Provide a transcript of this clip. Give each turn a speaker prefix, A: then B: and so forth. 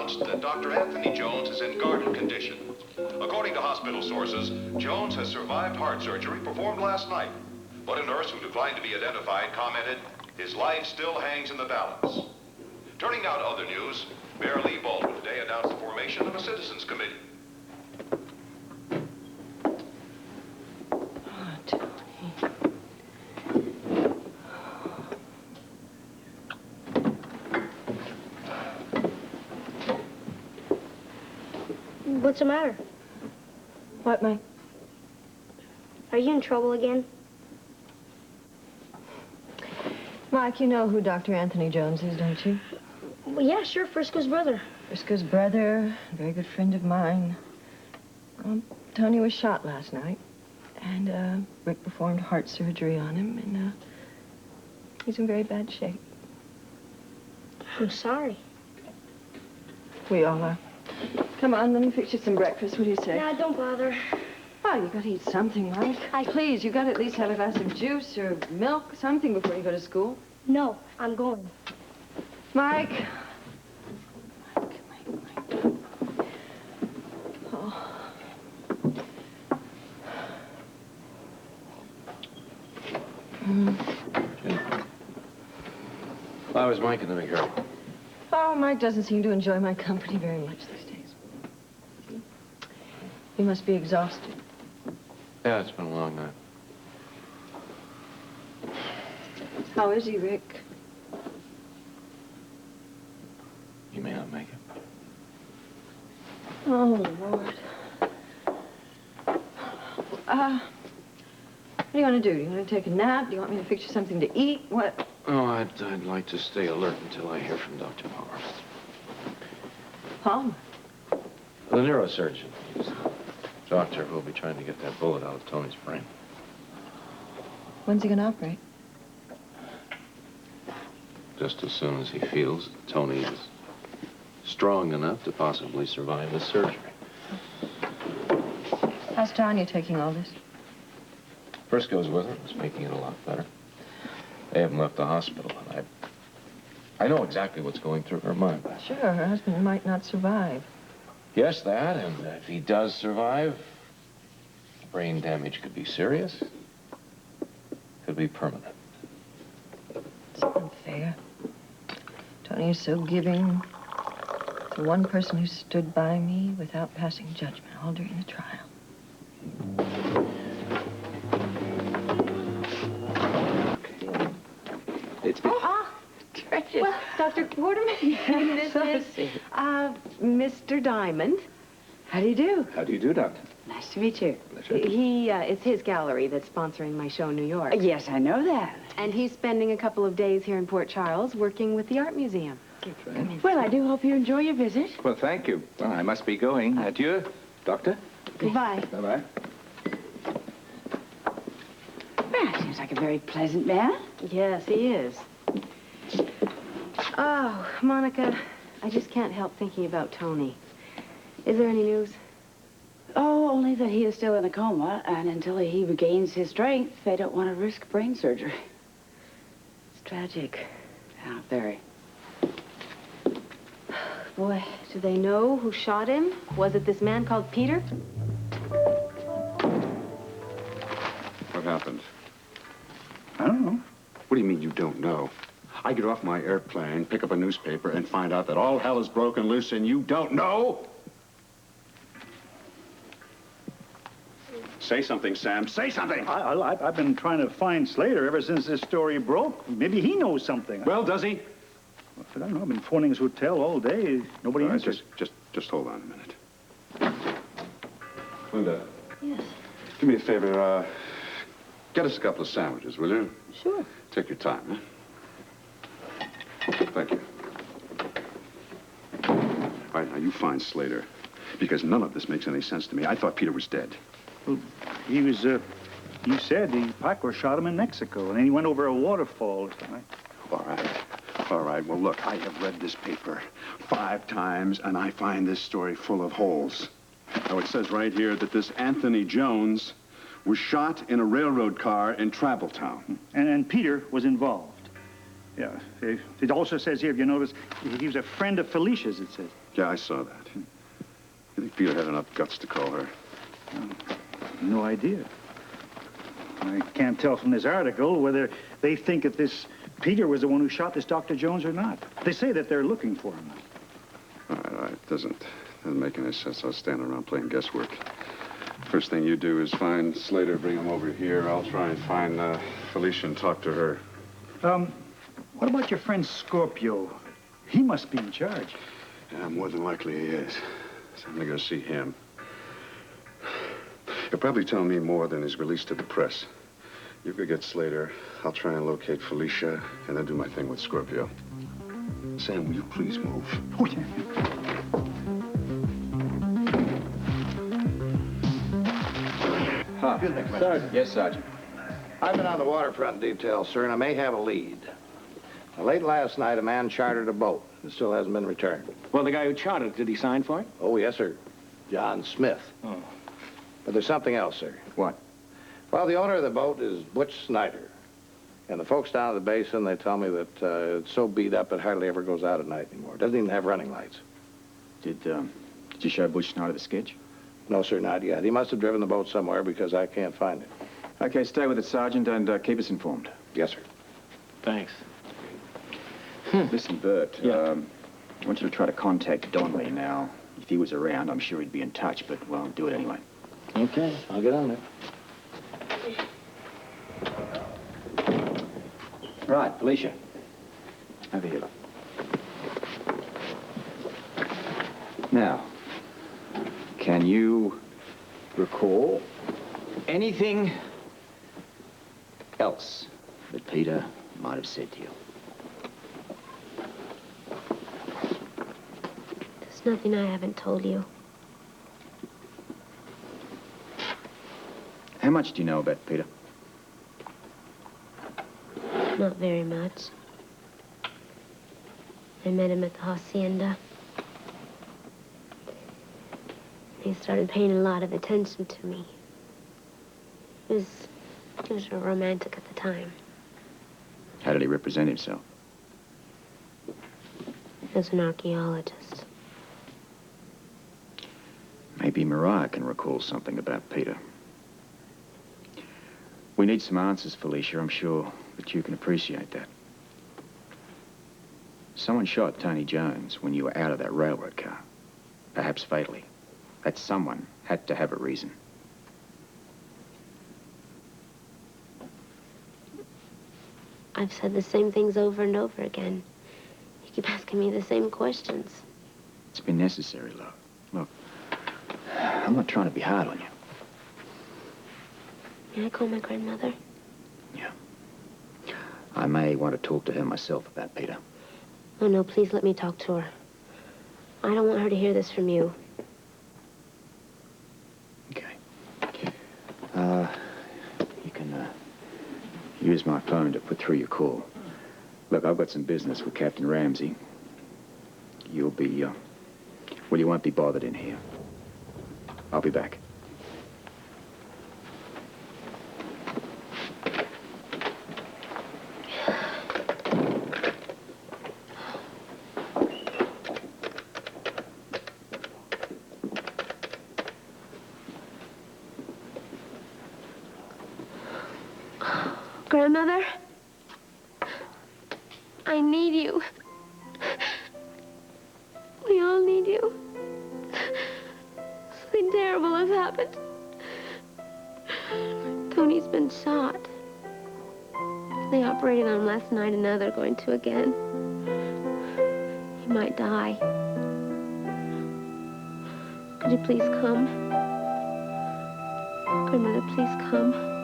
A: announced that Dr. Anthony Jones is in guarded condition. According to hospital sources, Jones has survived heart surgery performed last night. But a nurse who declined to be identified commented, his life still hangs in the balance. Turning now to other news, Mayor Lee Baldwin today announced the formation of a citizens committee.
B: Oh, Tony.
C: What's the matter?
B: What, Mike?
C: Are you in trouble again?
B: Mike, you know who Dr. Anthony Jones is, don't you?
C: Well, yeah, sure, Frisco's brother.
B: Frisco's brother, a very good friend of mine. Tony was shot last night, and Rick performed heart surgery on him, and he's in very bad shape.
C: I'm sorry.
B: We all are. Come on, let me fix you some breakfast. What do you say?
C: No, don't bother.
B: Oh, you gotta eat something, Mike. Please, you gotta at least have a glass of juice or milk, something before you go to school.
C: No, I'm going.
B: Mike. Mike. Oh.
D: How is Mike in the big hurry?
B: Oh, Mike doesn't seem to enjoy my company very much these days. He must be exhausted.
D: Yeah, it's been a long night.
B: How is he, Rick?
D: He may not make it.
B: Oh, Lord. What do you want to do? Do you want to take a nap? Do you want me to fix you something to eat? What?
D: Oh, I'd like to stay alert until I hear from Dr. Palmer.
B: Palmer?
D: The neurosurgeon. He's the doctor who'll be trying to get that bullet out of Tony's brain.
B: When's he going to operate?
D: Just as soon as he feels that Tony is strong enough to possibly survive the surgery.
B: How's Tanya taking all this?
D: Frisco's with her. It's making it a lot better. They haven't left the hospital, and I know exactly what's going through her mind.
B: Sure, her husband might not survive.
D: Yes, that, and if he does survive, brain damage could be serious. Could be permanent.
B: It's unfair. Tony is so giving. The one person who stood by me without passing judgment all during the trial.
E: It's been...
B: Precious.
F: Well, Dr. Quarterman, this is Mr. Diamond. How do you do?
E: How do you do, Doctor?
F: Nice to meet you.
E: Pleasure.
F: It's his gallery that's sponsoring my show in New York.
G: Yes, I know that.
F: And he's spending a couple of days here in Port Charles working with the art museum.
E: That's right.
G: Well, I do hope you enjoy your visit.
E: Well, thank you. Well, I must be going. Adieu, Doctor.
F: Goodbye.
E: Bye-bye.
G: Well, seems like a very pleasant man.
F: Yes, he is. Oh, Monica, I just can't help thinking about Tony. Is there any news?
G: Oh, only that he is still in a coma, and until he regains his strength, they don't want to risk brain surgery.
F: It's tragic.
G: Yeah, very.
F: Boy, do they know who shot him? Was it this man called Peter?
H: What happened?
E: I don't know.
H: What do you mean you don't know? I get off my airplane, pick up a newspaper, and find out that all hell is broken loose and you don't know? Say something, Sam. Say something!
I: I've been trying to find Slater ever since this story broke. Maybe he knows something.
H: Well, does he?
I: I don't know. I've been phoning his hotel all day. Nobody
H: All right,
I: answers.
H: just hold on a minute. Linda.
B: Yes.
H: Do me a favor, get us a couple of sandwiches, will you?
B: Sure.
H: Take your time, huh? Thank you. All right, now you find Slater, because none of this makes any sense to me. I thought Peter was dead.
I: Well, he was, you said the Paco shot him in Mexico, and then he went over a waterfall.
H: All right, well, look, I have read this paper 5 times, and I find this story full of holes. Now, it says right here that this Anthony Jones was shot in a railroad car in Traveltown.
I: And Peter was involved. Yeah. It also says here, if you notice, he was a friend of Felicia's, it says.
H: Yeah, I saw that. You think Peter had enough guts to call her?
I: No idea. I can't tell from this article whether they think that this Peter was the one who shot this Dr. Jones or not. They say that they're looking for him.
H: All right. It doesn't make any sense. I'll stand around playing guesswork. First thing you do is find Slater, bring him over here. I'll try and find Felicia and talk to her.
I: What about your friend Scorpio? He must be in charge.
H: Yeah, more than likely he is. So I'm gonna go see him. He'll probably tell me more than he's released to the press. You go get Slater. I'll try and locate Felicia, and then do my thing with Scorpio. Sam, will you please move?
I: Oh, yeah.
J: Huh. Sergeant.
D: Yes, Sergeant.
J: I've been on the waterfront detail, sir, and I may have a lead. Now, late last night, a man chartered a boat and still hasn't been returned.
E: Well, the guy who chartered it, did he sign for it?
J: Oh, yes, sir. John Smith.
E: Oh.
J: But there's something else, sir.
E: What?
J: Well, the owner of the boat is Butch Snyder. And the folks down at the basin, they tell me that it's so beat up it hardly ever goes out at night anymore. It doesn't even have running lights.
E: Did you show Butch Snyder the sketch?
J: No, sir, not yet. He must have driven the boat somewhere because I can't find it.
E: Okay, stay with it, Sergeant, and keep us informed.
J: Yes, sir.
E: Thanks.
K: Listen, Bert,
E: Yeah.
K: I want you to try to contact Donnelly now. If he was around, I'm sure he'd be in touch, but, well, do it anyway.
J: Okay, I'll get on it.
K: Right, Felicia. Over here. Now, can you recall anything else that Peter might have said to you?
C: There's nothing I haven't told you.
K: How much do you know about Peter?
C: Not very much. I met him at the hacienda. He started paying a lot of attention to me. He was a romantic at the time.
K: How did he represent himself?
C: As an archaeologist.
K: Maybe Mariah can recall something about Peter. We need some answers, Felicia. I'm sure that you can appreciate that. Someone shot Tony Jones when you were out of that railroad car. Perhaps fatally. That someone had to have a reason.
C: I've said the same things over and over again. You keep asking me the same questions.
K: It's been necessary, love. Look, I'm not trying to be hard on you.
C: May I call my grandmother?
K: Yeah. I may want to talk to her myself about Peter.
C: Oh, no, please let me talk to her. I don't want her to hear this from you.
K: Okay. You can, use my phone to put through your call. Look, I've got some business with Captain Ramsey. You'll be, well, you won't be bothered in here. I'll be back.
C: Grandmother, I need you. We all need you. Something terrible has happened. Tony's been shot. They operated on him last night, and now they're going to again. He might die. Could you please come? Grandmother, please come.